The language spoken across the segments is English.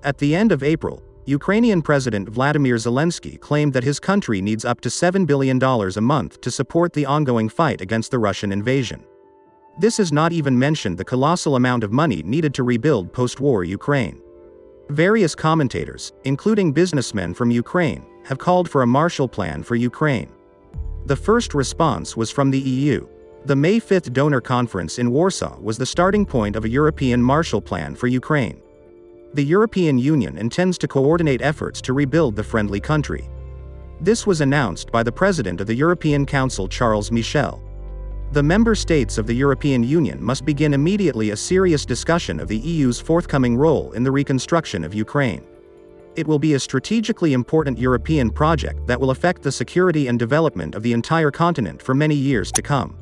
At the end of April, Ukrainian President Vladimir Zelensky claimed that his country needs up to $7 billion a month to support the ongoing fight against the Russian invasion. This has not even mentioned the colossal amount of money needed to rebuild post-war Ukraine. Various commentators, including businessmen from Ukraine, have called for a Marshall Plan for Ukraine. The first response was from the EU. The May 5 donor conference in Warsaw was the starting point of a European Marshall Plan for Ukraine. The European Union intends to coordinate efforts to rebuild the friendly country. This was announced by the President of the European Council Charles Michel. The member states of the European Union must begin immediately a serious discussion of the EU's forthcoming role in the reconstruction of Ukraine. It will be a strategically important European project that will affect the security and development of the entire continent for many years to come.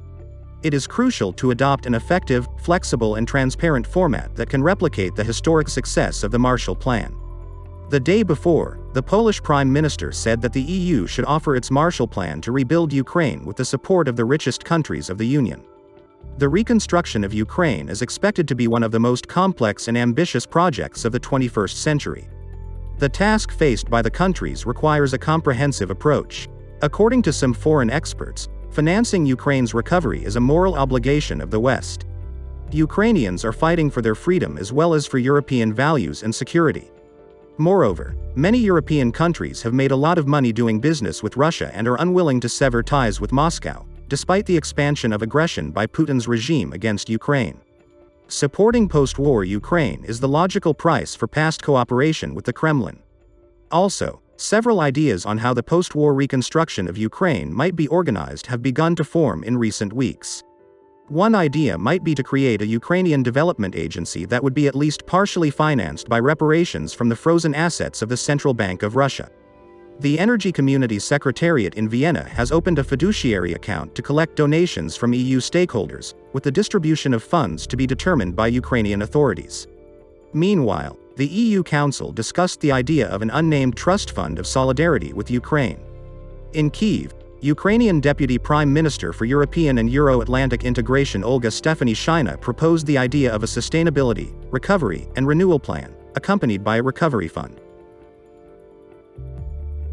It is crucial to adopt an effective, flexible and transparent format that can replicate the historic success of the Marshall Plan. The day before, the Polish Prime Minister said that the EU should offer its Marshall Plan to rebuild Ukraine with the support of the richest countries of the Union. The reconstruction of Ukraine is expected to be one of the most complex and ambitious projects of the 21st century. The task faced by the countries requires a comprehensive approach. According to some foreign experts, financing Ukraine's recovery is a moral obligation of the West. Ukrainians are fighting for their freedom as well as for European values and security. Moreover, many European countries have made a lot of money doing business with Russia and are unwilling to sever ties with Moscow, despite the expansion of aggression by Putin's regime against Ukraine. Supporting post-war Ukraine is the logical price for past cooperation with the Kremlin. Also, several ideas on how the post-war reconstruction of Ukraine might be organized have begun to form in recent weeks. One idea might be to create a Ukrainian development agency that would be at least partially financed by reparations from the frozen assets of the Central Bank of Russia. The Energy Community Secretariat in Vienna has opened a fiduciary account to collect donations from EU stakeholders, with the distribution of funds to be determined by Ukrainian authorities. Meanwhile, the EU Council discussed the idea of an unnamed trust fund of solidarity with Ukraine. In Kyiv, Ukrainian Deputy Prime Minister for European and Euro-Atlantic Integration Olga Stefanishyna proposed the idea of a sustainability, recovery, and renewal plan, accompanied by a recovery fund.